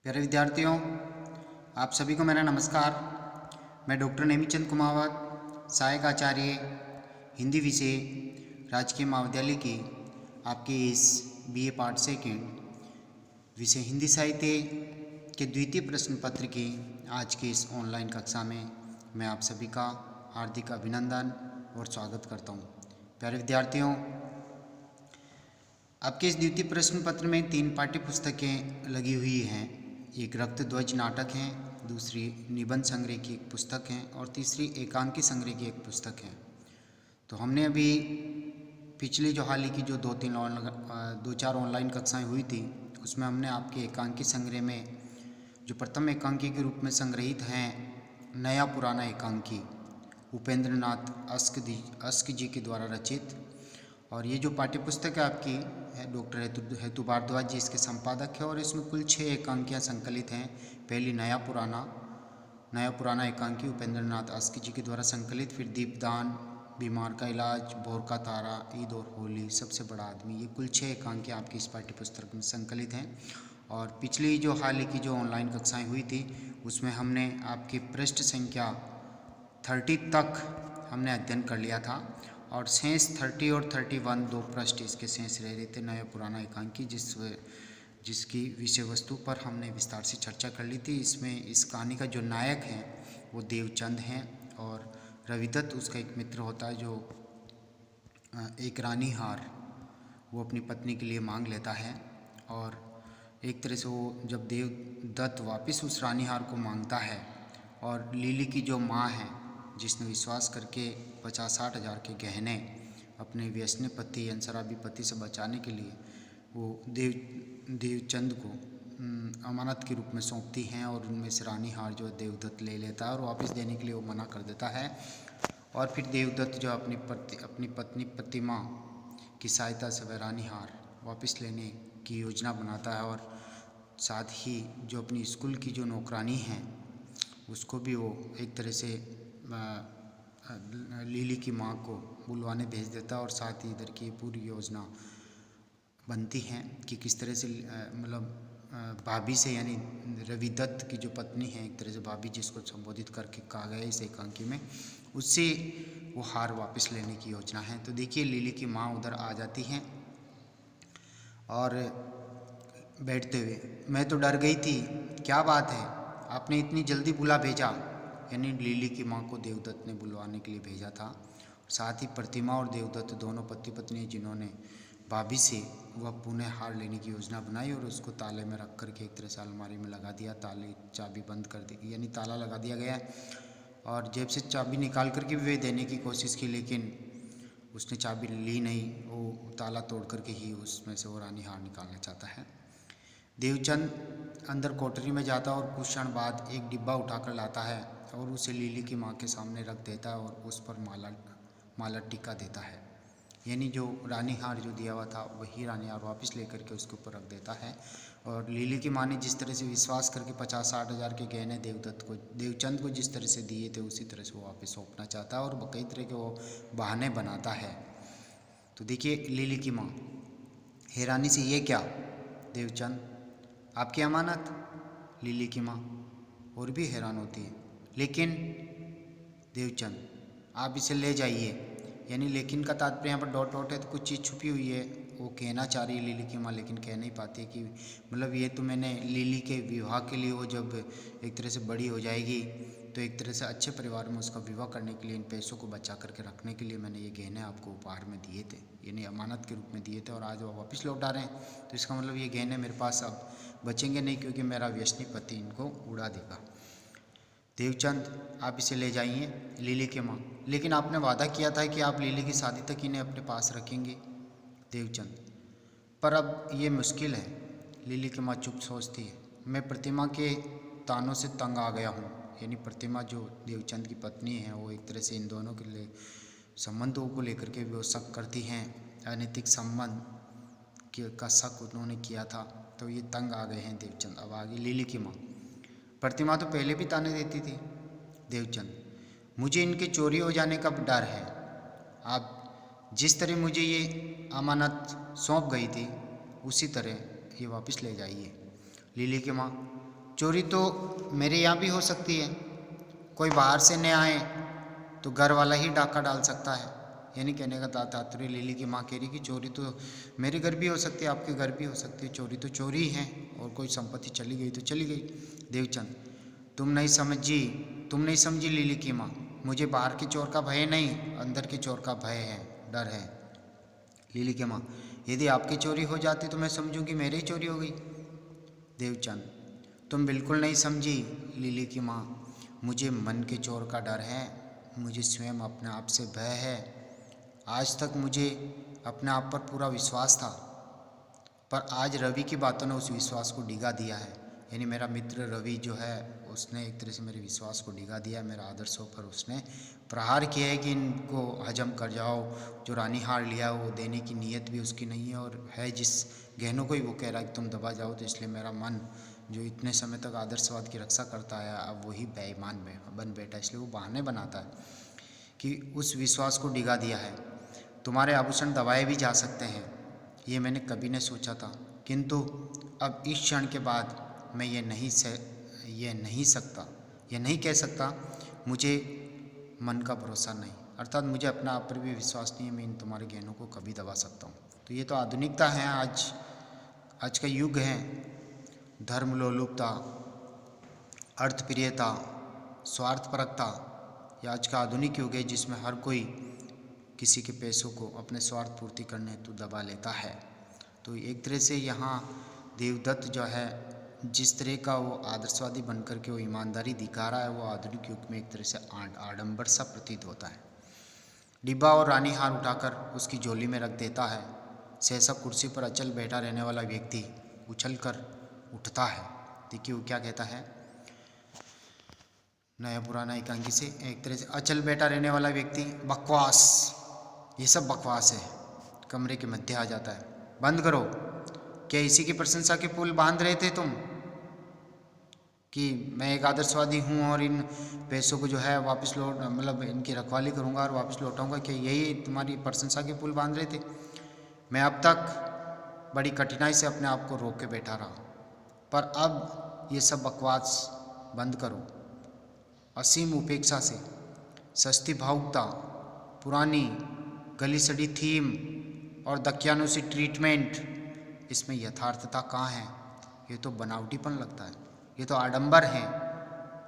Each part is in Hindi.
प्यारे विद्यार्थियों, आप सभी को मेरा नमस्कार। मैं डॉक्टर नेमीचंद कुमावत, सहायक आचार्य हिंदी विषय, राजकीय महाविद्यालय की आपके इस बीए पार्ट सेकेंड विषय हिंदी साहित्य के द्वितीय प्रश्न पत्र की आज की इस ऑनलाइन कक्षा में मैं आप सभी का हार्दिक अभिनंदन और स्वागत करता हूँ। प्यारे विद्यार्थियों, आपके इस द्वितीय प्रश्न पत्र में 3 पाठ्य पुस्तकें लगी हुई हैं। एक रक्त ध्वज नाटक है, दूसरी निबंध संग्रह की एक पुस्तक है और तीसरी एकांकी संग्रह की एक पुस्तक है। तो हमने अभी पिछली जो हाल ही की जो 2-4 ऑनलाइन कक्षाएं हुई थी उसमें हमने आपके एकांकी संग्रह में जो प्रथम एकांकी के रूप में संग्रहित हैं नया पुराना एकांकी उपेंद्र नाथ अस्क जी के द्वारा रचित, और ये जो पाठ्य पुस्तक है आपकी है डॉक्टर हेतु भारद्वाज जी इसके संपादक है और इसमें कुल 6 एकांकियाँ संकलित हैं। पहली नया पुराना एकांकी उपेंद्र नाथ अस्क जी के द्वारा संकलित, फिर दीपदान, बीमार का इलाज, भोर का तारा, ईद और होली, सबसे बड़ा आदमी, ये कुल 6 एकांकियाँ आपकी इस पाठ्य पुस्तक में संकलित हैं। और पिछली जो हाल ही की जो ऑनलाइन कक्षाएँ हुई थी उसमें हमने आपकी पृष्ठ संख्या 30 तक हमने अध्ययन कर लिया था और शेष 30 और 31 2 पृष्ठ इसके शेष रह रहे थे नया पुराना एकांकी, जिसकी विषय वस्तु पर हमने विस्तार से चर्चा कर ली थी। इसमें इस कहानी का जो नायक है वो देवचंद हैं और रविदत्त उसका एक मित्र होता है जो एक रानी हार वो अपनी पत्नी के लिए मांग लेता है, और एक तरह से वो जब देवदत्त वापस उस रानी हार को मांगता है और लिली की जो माँ है जिसने विश्वास करके 50-60 हज़ार के गहने अपने व्यसनी पति यानी शराबी पति से बचाने के लिए वो देवचंद को अमानत के रूप में सौंपती हैं, और उनमें से रानी हार जो देवदत्त ले लेता है और वापस देने के लिए वो मना कर देता है। और फिर देवदत्त जो अपनी पत्नी प्रतिमा की सहायता से वह रानी हार वापस लेने की योजना बनाता है, और साथ ही जो अपनी स्कूल की जो नौकरानी हैं उसको भी वो एक तरह से लिली की माँ को बुलवाने भेज देता है, और साथ ही इधर की पूरी योजना बनती है कि किस तरह से भाभी से यानी रविदत्त की जो पत्नी है, एक तरह से भाभी जिसको संबोधित करके कहा गया इस एकांकी में, उससे वो हार वापस लेने की योजना है। तो देखिए लिली की माँ उधर आ जाती हैं और बैठते हुए, मैं तो डर गई थी, क्या बात है आपने इतनी जल्दी बुला भेजा, यानी लिली की माँ को देवदत्त ने बुलवाने के लिए भेजा था। साथ ही प्रतिमा और देवदत्त दोनों पति पत्नी जिन्होंने भाभी से वह पुनः हार लेने की योजना बनाई और उसको ताले में रख करके एक तरह से अलमारी में लगा दिया, ताले चाबी बंद कर दी यानी ताला लगा दिया गया, और जेब से चाबी निकाल करके भी वे देने की कोशिश की लेकिन उसने चाबी ली नहीं, वो ताला तोड़ करके ही उसमें से वो रानी हार निकालना चाहता है। देवचंद अंदर कोठरी में जाता और कुछ क्षण बाद एक डिब्बा उठाकर लाता है और उसे लिली की माँ के सामने रख देता है और उस पर माला टिका देता है, यानी जो रानी हार जो दिया हुआ था वही रानी हार वापस लेकर के उसके ऊपर रख देता है। और लिली की माँ ने जिस तरह से विश्वास करके 50-60 हज़ार के गहने देवचंद को जिस तरह से दिए थे उसी तरह से वो वापस सौंपना चाहता है और कई तरह के वो बहाने बनाता है। तो देखिए लिली की माँ हैरानी से, ये क्या देवचंद आपकी अमानत? लिली की माँ और भी हैरान होती है, लेकिन देवचंद आप इसे ले जाइए, यानी लेकिन का तात्पर्य यहाँ पर डॉट डॉट है तो कुछ चीज़ छुपी हुई है, वो कहना चाह रही है लिली की माँ लेकिन कह नहीं पाती कि ये तो मैंने लिली के विवाह के लिए, वो जब एक तरह से बड़ी हो जाएगी तो एक तरह से अच्छे परिवार में उसका विवाह करने के लिए इन पैसों को बचा करके रखने के लिए मैंने ये गहने आपको उपहार में दिए थे, यानी अमानत के रूप में दिए थे, और आज वो वापस लौटा रहे हैं, तो इसका ये गहने मेरे पास अब बचेंगे नहीं क्योंकि मेरा व्यसनी पति इनको उड़ा देगा। देवचंद आप इसे ले जाइए। लिली की माँ, लेकिन आपने वादा किया था कि आप लिली की शादी तक इन्हें अपने पास रखेंगे। देवचंद, पर अब ये मुश्किल है। लिली की माँ चुप सोचती है, मैं प्रतिमा के तानों से तंग आ गया हूँ, यानी प्रतिमा जो देवचंद की पत्नी है वो एक तरह से इन दोनों के लिए संबंधों को लेकर के वो शक करती हैं, अनैतिक संबंध का शक उन्होंने किया था, तो ये तंग आ गए हैं देवचंद। अब आगे लिली की माँ, प्रतिमा तो पहले भी ताने देती थी। देवचंद, मुझे इनके चोरी हो जाने का डर है, आप जिस तरह मुझे ये अमानत सौंप गई थी उसी तरह ये वापस ले जाइए। लिली की माँ, चोरी तो मेरे यहाँ भी हो सकती है, कोई बाहर से न आए तो घर वाला ही डाका डाल सकता है। यानी कहने का तात्पर्य लिली की माँ कह रही कि चोरी तो मेरे घर भी हो सकती है, आपके घर भी हो सकती है, चोरी तो चोरी है, और कोई संपत्ति चली गई तो चली गई। देवचंद, तुम नहीं समझी लिली की माँ, मुझे बाहर के चोर का भय नहीं, अंदर के चोर का भय है, डर है। लिली की माँ, यदि आपकी चोरी हो जाती तो मैं समझूंगी मेरी ही चोरी हो गई। देवचंद, तुम बिल्कुल नहीं समझी लिली की माँ, मुझे मन के चोर का डर है, मुझे स्वयं अपने आप से भय है। आज तक मुझे अपने आप पर पूरा विश्वास था, पर आज रवि की बातों ने उस विश्वास को डिगा दिया है। यानी मेरा मित्र रवि जो है उसने एक तरह से मेरे विश्वास को डिगा दिया, मेरा आदर्शों पर उसने प्रहार किया है कि इनको हजम कर जाओ। जो रानी हार लिया वो देने की नीयत भी उसकी नहीं है, और है जिस गहनों को ही वो कह रहा है कि तुम दबा जाओ। तो इसलिए मेरा मन जो इतने समय तक आदर्शवाद की रक्षा करता है, अब वही बेईमान बन बैठा, इसलिए वो बहाने बनाता है कि उस विश्वास को डिगा दिया है। तुम्हारे आभूषण दबाए भी जा सकते हैं, ये मैंने कभी नहीं सोचा था, किंतु अब इस क्षण के बाद मैं ये नहीं कह सकता, मुझे मन का भरोसा नहीं, अर्थात मुझे अपने आप पर भी विश्वास नहीं है मैं इन तुम्हारे गहनों को कभी दबा सकता हूँ। तो ये तो आधुनिकता है, आज का युग है। धर्म लोलुपता, अर्थप्रियता, स्वार्थपरकता, ये आज का आधुनिक युग है जिसमें हर कोई किसी के पैसों को अपने स्वार्थ पूर्ति करने हेतु दबा लेता है। तो एक तरह से यहाँ देवदत्त जो है जिस तरह का वो आदर्शवादी बनकर के वो ईमानदारी दिखा रहा है, वो आधुनिक युग में एक तरह से आडंबर सा प्रतीत होता है। डिब्बा और रानी हार उठाकर उसकी झोली में रख देता है। सहसा कुर्सी पर अचल बैठा रहने वाला व्यक्ति उछलकर उठता है। देखिए वो क्या कहता है, नया पुराना एकांकी से, एक तरह से अचल बैठा रहने वाला व्यक्ति, बकवास, ये सब बकवास है। कमरे के मध्य आ जाता है, बंद करो, क्या इसी की प्रशंसा के पुल बांध रहे थे तुम कि मैं एक आदर्शवादी हूँ और इन पैसों को जो है वापस लौट, मतलब इनकी रखवाली करूँगा और वापस लौटाऊँगा, क्या यही तुम्हारी प्रशंसा के पुल बांध रहे थे? मैं अब तक बड़ी कठिनाई से अपने आप को रोक के बैठा रहा, पर अब ये सब बकवास बंद करो। असीम उपेक्षा से, सस्ती भावुकता, पुरानी गली सड़ी थीम और दकियानुसी ट्रीटमेंट, इसमें यथार्थता कहाँ है? ये तो बनावटीपन लगता है, ये तो आडंबर है।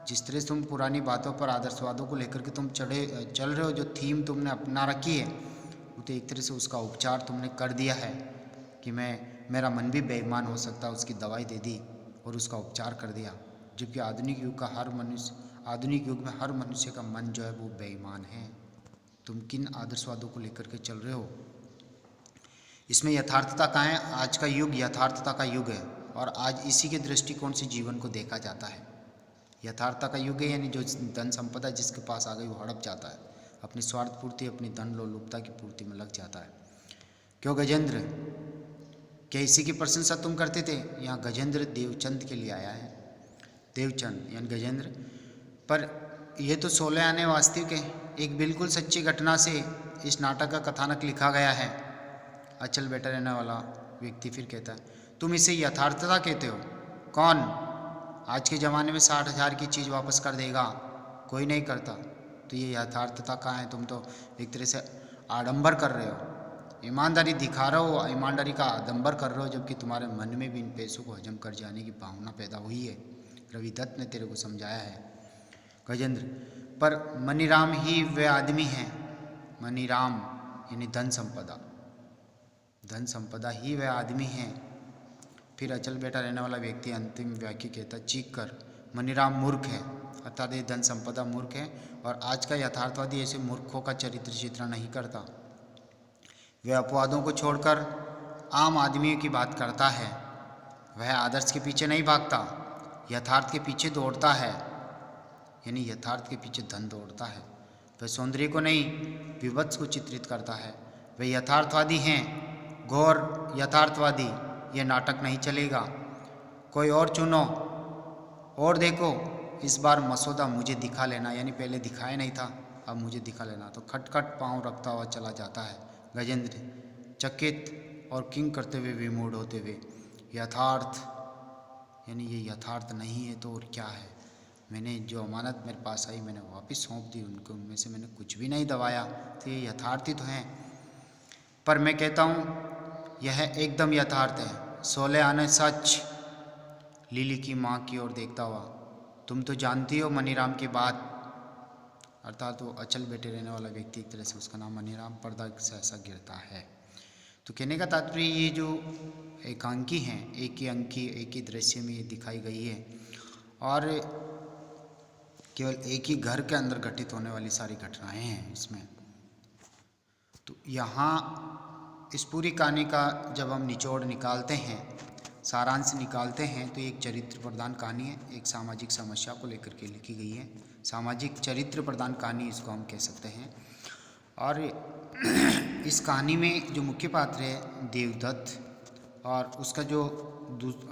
जिस तरह से तुम पुरानी बातों पर आदर्शवादों को लेकर के तुम चल रहे हो, जो थीम तुमने अपना रखी है, वो तो एक तरह से उसका उपचार तुमने कर दिया है कि मेरा मन भी बेईमान हो सकता है, उसकी दवाई दे दी और उसका उपचार कर दिया। जबकि आधुनिक युग में हर मनुष्य का मन जो है वो बेईमान है। तुम किन आदर्शवादों को लेकर के चल रहे हो? इसमें यथार्थता कहाँ है? आज का युग यथार्थता का युग है और आज इसी के दृष्टिकोण से जीवन को देखा जाता है। यथार्थता का युग है, यानी जो धन संपदा जिसके पास आ गई वो हड़प जाता है, अपनी स्वार्थ पूर्ति, अपनी धन लोलुपता की पूर्ति में लग जाता है। क्यों गजेंद्र, क्या इसी की प्रशंसा तुम करते थे? यहाँ गजेंद्र देवचंद के लिए आया है। देवचंद यानी गजेंद्र, पर यह तो 16 आने वास्तविक है, एक बिल्कुल सच्ची घटना से इस नाटक का कथानक लिखा गया है। अचल बैठा रहने वाला व्यक्ति फिर कहता है, तुम इसे यथार्थता कहते हो? कौन आज के ज़माने में 60,000 की चीज़ वापस कर देगा? कोई नहीं करता, तो ये यथार्थता कहाँ है? तुम तो एक तरह से आडंबर कर रहे हो, ईमानदारी दिखा रहे हो, ईमानदारी का आडंबर कर रहे हो, जबकि तुम्हारे मन में भी इन पैसों को हजम कर जाने की भावना पैदा हुई है। रविदत्त ने तेरे को समझाया है। गजेंद्र, पर मनीराम ही वे आदमी हैं, मनीराम यानी धन संपदा ही वे आदमी हैं। फिर अचल बैठा रहने वाला व्यक्ति अंतिम वाक्य कहता, चीख कर, मनीराम मूर्ख है, अर्थात ये धन संपदा मूर्ख है, और आज का यथार्थवादी ऐसे मूर्खों का चरित्र चित्रण नहीं करता। वह अपवादों को छोड़कर आम आदमियों की बात करता है। वह आदर्श के पीछे नहीं भागता, यथार्थ के पीछे दौड़ता है, यानी यथार्थ के पीछे धन दौड़ता है। वह सौंदर्य को नहीं, विभत्स को चित्रित करता है। वे यथार्थवादी हैं, घोर यथार्थवादी। यह नाटक नहीं चलेगा, कोई और चुनो और देखो, इस बार मसौदा मुझे दिखा लेना, यानी पहले दिखाया नहीं था, अब मुझे दिखा लेना। तो खटखट पांव रखता हुआ चला जाता है गजेंद्र, चकित और किंग करते हुए विमूढ़ होते हुए। यथार्थ यानी ये यथार्थ नहीं है तो और क्या है। मैंने जो अमानत मेरे पास आई मैंने वापस सौंप दी उनको, उनमें से मैंने कुछ भी नहीं दबाया, तो ये यथार्थ ही तो हैं। पर मैं कहता हूँ यह एकदम यथार्थ है। 16 आने सच। लिली की माँ की ओर देखता हुआ, तुम तो जानती हो मनीराम की बात। अर्थात वो अचल बैठे रहने वाला व्यक्ति, एक तरह से उसका नाम मनीराम, पर्दा सहसा गिरता है। तो कहने का तात्पर्य ये जो एकांकी हैं, एक ही अंकी एक ही दृश्य में ये दिखाई गई है और केवल एक ही घर के अंदर घटित होने वाली सारी घटनाएं हैं इसमें। तो यहाँ इस पूरी कहानी का जब हम निचोड़ निकालते हैं, सारांश निकालते हैं, तो एक चरित्र प्रधान कहानी है, एक सामाजिक समस्या को लेकर के लिखी गई है। सामाजिक चरित्र प्रधान कहानी इसको हम कह सकते हैं। और इस कहानी में जो मुख्य पात्र है देवदत्त और उसका जो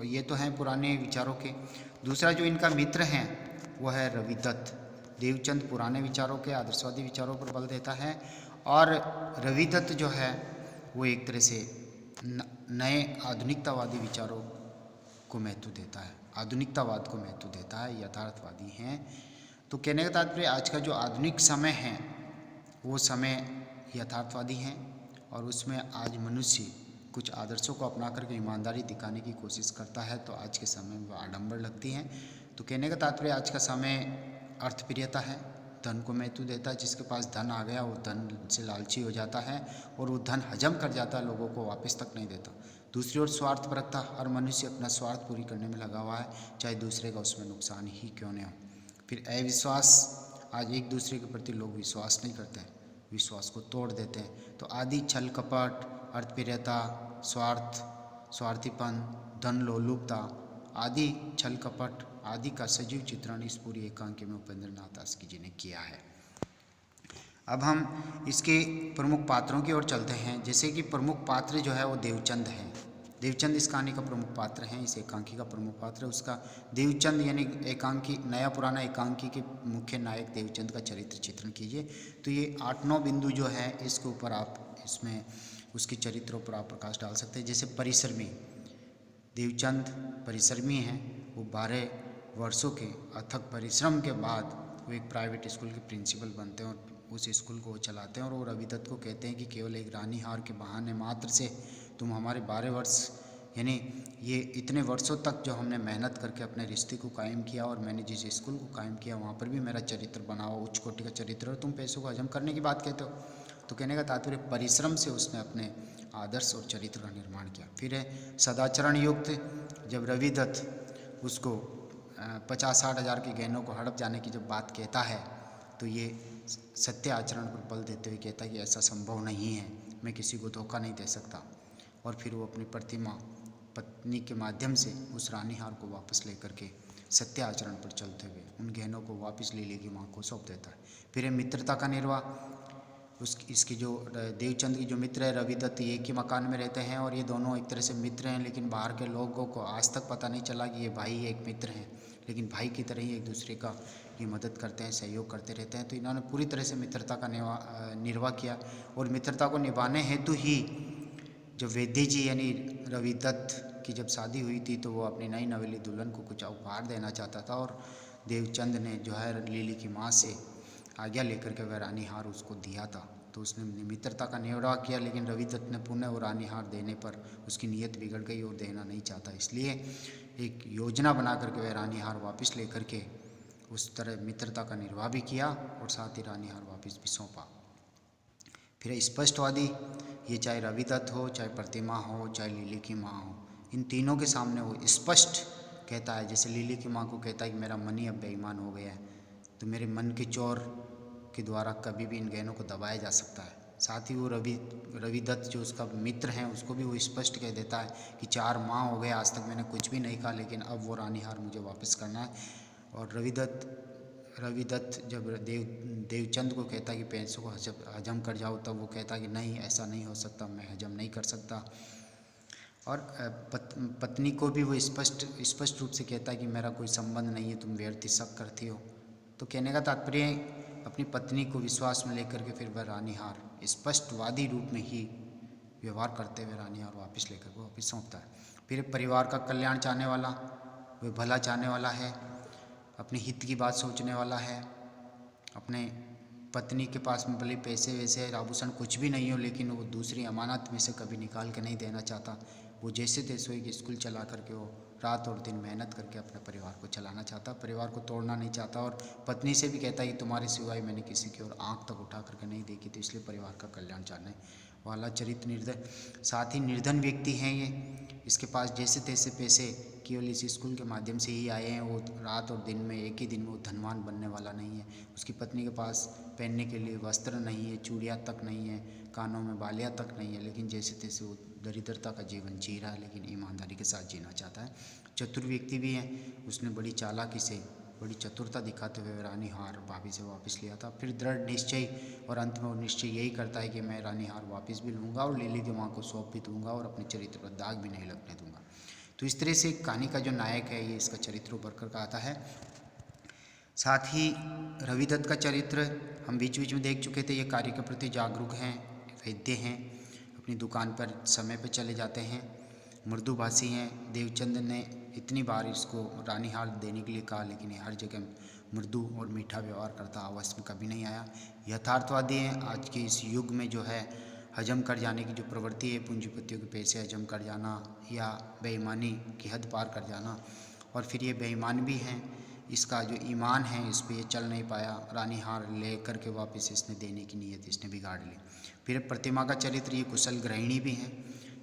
ये तो हैं पुराने विचारों के, दूसरा जो इनका मित्र हैं वो है रविदत्त। देवचंद पुराने विचारों के आदर्शवादी विचारों पर बल देता है और रविदत्त जो है वो एक तरह से नए आधुनिकतावादी विचारों को महत्व देता है, आधुनिकतावाद को महत्व देता है, यथार्थवादी हैं। तो कहने का तात्पर्य आज का जो आधुनिक समय है वो समय यथार्थवादी हैं और उसमें आज मनुष्य कुछ आदर्शों को अपना करके ईमानदारी दिखाने की कोशिश करता है, तो आज के समय में आडंबर लगती हैं। तो कहने का तात्पर्य आज का समय अर्थप्रियता है, धन को महत्व देता है। जिसके पास धन आ गया वो धन से लालची हो जाता है और वो धन हजम कर जाता है, लोगों को वापस तक नहीं देता। दूसरी ओर स्वार्थपरकता, हर मनुष्य अपना स्वार्थ पूरी करने में लगा हुआ है, चाहे दूसरे का उसमें नुकसान ही क्यों नहीं हो। फिर अविश्वास, आज एक दूसरे के प्रति लोग विश्वास नहीं करते हैं, विश्वास को तोड़ देते हैं। तो आदि छल कपट, अर्थप्रियता, स्वार्थ, स्वार्थीपन, धन लोलुपता आदि छल कपट आदि का सजीव चित्रण इस पूरी एकांकी में उपेंद्र नाथ दास जी ने किया है। अब हम इसके प्रमुख पात्रों की ओर चलते हैं। जैसे कि प्रमुख पात्र जो है वो देवचंद है। देवचंद इस कहानी का प्रमुख पात्र हैं, इस एकांकी का प्रमुख पात्र है उसका देवचंद, यानी एकांकी नया पुराना एकांकी के मुख्य नायक देवचंद का चरित्र चित्रण कीजिए। तो ये 8-9 बिंदु जो है इसके ऊपर आप इसमें उसके चरित्रों पर आप प्रकाश डाल सकते हैं। जैसे परिश्रमी, देवचंद परिश्रमी हैं, वो 12 वर्षों के अथक परिश्रम के बाद वो एक प्राइवेट स्कूल के प्रिंसिपल बनते हैं और उस स्कूल को वो चलाते हैं। और वो रविदत्त को कहते हैं कि केवल एक रानी हार के बहाने मात्र से तुम हमारे 12 वर्ष, यानी ये इतने वर्षों तक जो हमने मेहनत करके अपने रिश्ते को कायम किया और मैंने जिस स्कूल को कायम किया वहाँ पर भी मेरा चरित्र बना हुआ उच्च कोटि का चरित्र, और तुम पैसों को हजम करने की बात कहते हो। तो कहने का तात्पर्य परिश्रम से उसने अपने आदर्श और चरित्र का निर्माण किया। फिर है सदाचरण युक्त, जब रविदत्त उसको 50-60 हज़ार के गहनों को हड़प जाने की जब बात कहता है तो ये सत्य आचरण पर बल देते हुए कहता है कि ऐसा संभव नहीं है, मैं किसी को धोखा नहीं दे सकता। और फिर वो अपनी पत्नी के माध्यम से उस रानी हार को वापस लेकर के सत्य आचरण पर चलते हुए उन गहनों को वापस लिली की माँ को सौंप देता है। फिर है मित्रता का निर्वाह, इसकी जो देवचंद की जो मित्र है रविदत्त, एक ही मकान में रहते हैं और ये दोनों एक तरह से मित्र हैं, लेकिन बाहर के लोगों को आज तक पता नहीं चला कि ये भाई एक मित्र हैं, लेकिन भाई की तरह ही एक दूसरे का ये मदद करते हैं, सहयोग करते रहते हैं। तो इन्होंने पूरी तरह से मित्रता का निर्वाह किया और मित्रता को निभाने हेतु ही जब वैद्य जी यानी रविदत्त की जब शादी हुई थी तो वो अपनी नई नवेली दुल्हन को कुछ उपहार देना चाहता था और देवचंद ने जो है लिली की माँ से आज्ञा लेकर के वह रानी हार उसको दिया था। तो उसने मित्रता का निर्वाह किया, लेकिन रविदत्त ने पुनः वो रानी हार देने पर उसकी नीयत बिगड़ गई और देना नहीं चाहता, इसलिए एक योजना बना करके वह रानी हार वापस लेकर के उस तरह मित्रता का निर्वाह भी किया और साथ ही रानी हार वापस भी सौंपा। फिर स्पष्टवादी, ये चाहे रविदत्त हो, चाहे प्रतिमा हो, चाहे लिली की माँ हो, इन तीनों के सामने वो स्पष्ट कहता है। जैसे लिली की माँ को कहता है कि मेरा मन ही अब बेईमान हो गया है, तो मेरे मन के चोर के द्वारा कभी भी इन गहनों को दबाया जा सकता है। साथ ही वो रविदत्त जो उसका मित्र हैं उसको भी वो स्पष्ट कह देता है कि 4 माह हो गए आज तक मैंने कुछ भी नहीं कहा, लेकिन अब वो रानी हार मुझे वापस करना है। और रविदत्त जब देवचंद को कहता है कि पैसों को हजम कर जाओ, तब वो कहता है कि नहीं, ऐसा नहीं हो सकता, मैं हजम नहीं कर सकता। और पत्नी को भी वो स्पष्ट रूप से कहता है कि मेरा कोई संबंध नहीं है, तुम व्यर्थ शक करती हो। तो कहने का तात्पर्य अपनी पत्नी को विश्वास में लेकर के फिर वह रानी हार स्पष्टवादी रूप में ही व्यवहार करते हुए रानी हार वापस लेकर को वापस सौंपता है। फिर परिवार का कल्याण चाहने वाला, वह भला चाहने वाला है, अपने हित की बात सोचने वाला है, अपने पत्नी के पास में भले पैसे वैसे आभूषण कुछ भी नहीं हो, लेकिन वो दूसरी अमानत में से कभी निकाल के नहीं देना चाहता। वो जैसे तैसे एक स्कूल चला करके वो रात और दिन मेहनत करके अपने परिवार को चलाना चाहता, परिवार को तोड़ना नहीं चाहता, और पत्नी से भी कहता है कि तुम्हारे सिवाय मैंने किसी की और आंख तक उठा करके नहीं देखी, तो इसलिए परिवार का कल्याण चाहने वाला चरित्र निर्धन। साथ ही निर्धन व्यक्ति हैं ये, इसके पास जैसे तैसे पैसे केवल इस स्कूल के माध्यम से ही आए हैं। वो रात और दिन में एक ही दिन में वो धनवान बनने वाला नहीं है। उसकी पत्नी के पास पहनने के लिए वस्त्र नहीं है, चूड़ियाँ तक नहीं है, कानों में बालियाँ तक नहीं है, लेकिन जैसे तैसे वो दरिद्रता का जीवन जी रहा है, लेकिन ईमानदारी के साथ जीना चाहता है। चतुर व्यक्ति भी है, उसने बड़ी चालाकी से बड़ी चतुरता दिखाते हुए रानी हार भाभी से वापस लिया था। फिर दृढ़ निश्चय, और अंत में वो निश्चय यही करता है कि मैं रानी हार वापस भी लूँगा और लिली की माँ को सौंप भी दूँगा और अपने चरित्र पर दाग भी नहीं लगने दूँगा। तो इस तरह से कहानी का जो नायक है ये इसका चरित्र उभर कर आता है। साथ ही रविदत्त का चरित्र हम बीच बीच में देख चुके थे। ये कार्य के प्रति जागरूक हैं, वैद्य हैं, अपनी दुकान पर समय पर चले जाते हैं, मृदुभाषी हैं। देवचंद ने इतनी बार इसको रानी हार देने के लिए कहा, लेकिन ये हर जगह मृदु और मीठा व्यवहार करता, आवाज़ में कभी नहीं आया। यथार्थवादी हैं। आज के इस युग में जो है हजम कर जाने की जो प्रवृत्ति है, पूंजीपतियों के पैसे हजम कर जाना या बेईमानी की हद पार कर जाना, और फिर ये बेईमान भी हैं। इसका जो ईमान है इस पर ये चल नहीं पाया, रानी हार ले करके वापस इसने देने की नीयत इसने बिगाड़ ली। फिर प्रतिमा का चरित्र, ये कुशल गृहिणी भी हैं,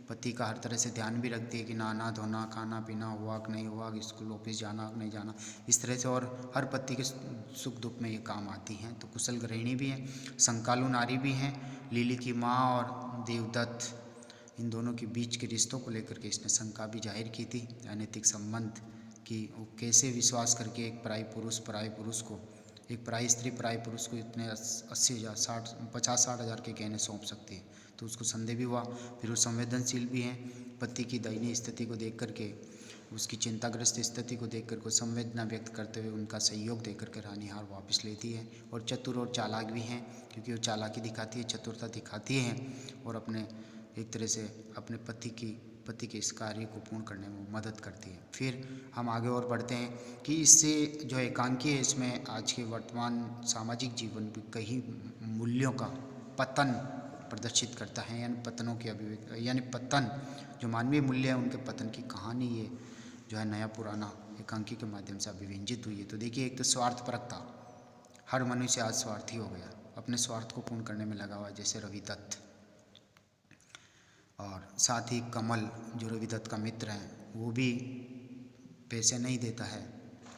पति का हर तरह से ध्यान भी रखती है कि नहाना धोना खाना पीना हुआ कि नहीं हुआ, स्कूल ऑफिस जाना कि नहीं जाना, इस तरह से, और हर पति के सुख दुख में ये काम आती हैं। तो कुशल गृहिणी भी हैं, संकालु नारी भी हैं। लिली की माँ और देवदत्त, इन दोनों के बीच के रिश्तों को लेकर के इसने शंका भी जाहिर की थी, अनैतिक संबंध कि वो कैसे विश्वास करके एक पराई पुरुष को, एक पराई स्त्री पराई पुरुष को इतने 80,000 50-60 हज़ार के गहने सौंप सकती है। तो उसको संदेह भी हुआ। फिर वो संवेदनशील भी हैं, पति की दयनीय स्थिति को देख करके, उसकी चिंताग्रस्त स्थिति को देख करके संवेदना व्यक्त करते हुए उनका सहयोग दे करके रानी हार वापस लेती है। और चतुर और चालाक भी हैं, क्योंकि वो चालाकी दिखाती है, चतुरता दिखाती है, और अपने एक तरह से अपने पति के इस कार्य को पूर्ण करने में मदद करती है। फिर हम आगे और बढ़ते हैं कि इससे जो एकांकी है, इसमें आज के वर्तमान सामाजिक जीवन में कई मूल्यों का पतन प्रदर्शित करता है, यानी पतनों की अभिव्यक्ति, यानी पतन जो मानवीय मूल्य है उनके पतन की कहानी ये जो है नया पुराना एकांकी के माध्यम से अभिव्यंजित हुई है। तो देखिए, एक तो स्वार्थपरकता, हर मनुष्य आज स्वार्थी हो गया, अपने स्वार्थ को पूर्ण करने में लगा हुआ है, जैसे रविदत्त। और साथ ही कमल जो रविदत्त का मित्र है, वो भी पैसे नहीं देता है,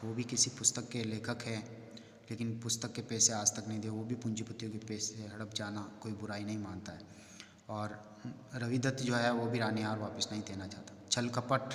वो भी किसी पुस्तक के लेखक हैं, लेकिन पुस्तक के पैसे आज तक नहीं दे, वो भी पूंजीपतियों के पैसे हड़प जाना कोई बुराई नहीं मानता है। और रविदत्त जो है वो भी रानी हार वापस नहीं देना चाहता। छल कपट,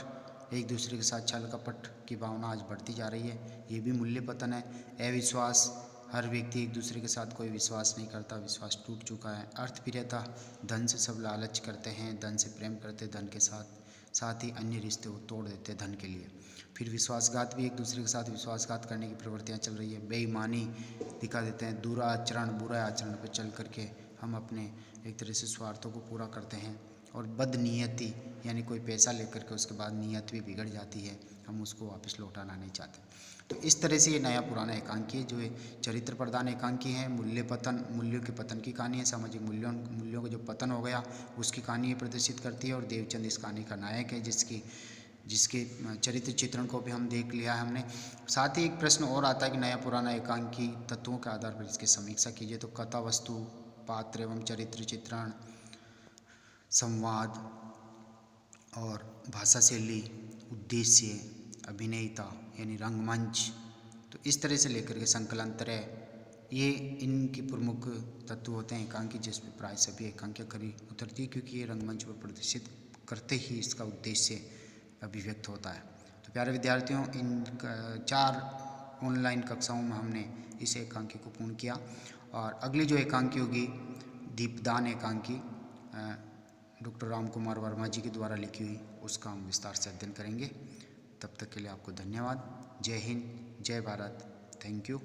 एक दूसरे के साथ छल कपट की भावना आज बढ़ती जा रही है, ये भी मूल्य पतन है। अविश्वास, हर व्यक्ति एक दूसरे के साथ कोई विश्वास नहीं करता, विश्वास टूट चुका है। अर्थप्रियता, धन से सब लालच करते हैं, धन से प्रेम करते हैं, धन के साथ ही अन्य रिश्ते वो तोड़ देते हैं धन के लिए। फिर विश्वासघात भी, एक दूसरे के साथ विश्वासघात करने की प्रवृत्तियाँ चल रही है। बेईमानी दिखा देते हैं, बुरा आचरण पर चल करके हम अपने एक तरह से स्वार्थों को पूरा करते हैं। और बदनीयती, यानी कोई पैसा लेकर के उसके बाद नीयत भी बिगड़ जाती है, हम उसको वापस लौटाना नहीं चाहते। तो इस तरह से ये नया पुराना एकांकी है, जो चरित्र प्रधान एकांकी है। मूल्यों के पतन की कहानी है, सामाजिक मूल्यों का जो पतन हो गया उसकी कहानी ये प्रदर्शित करती है। और देवचंद इस कहानी का नायक है, जिसके चरित्र चित्रण को भी हम देख लिया है हमने। साथ ही एक प्रश्न और आता है कि नया पुराना एकांकी तत्वों के आधार पर इसकी समीक्षा कीजिए। तो कथा वस्तु, पात्र एवं चरित्र चित्रण, संवाद और भाषा शैली, उद्देश्य, अभिनेता यानी रंगमंच, तो इस तरह से लेकर के संकलांतरय, ये इनके प्रमुख तत्व होते हैं एकांकी, जिसमें प्राय सभी एकांकियाँ खरी उतरती है, क्योंकि ये रंगमंच पर प्रदर्शित करते ही इसका उद्देश्य अभिव्यक्त होता है। तो प्यारे विद्यार्थियों, इन 4 ऑनलाइन कक्षाओं में हमने इस एकांकी को पूर्ण किया, और अगली जो एकांकी होगी दीपदान एकांकी, डॉक्टर राम कुमार वर्मा जी के द्वारा लिखी हुई, उसका हम विस्तार से अध्ययन करेंगे। तब तक के लिए आपको धन्यवाद। जय हिंद, जय भारत, थैंक यू।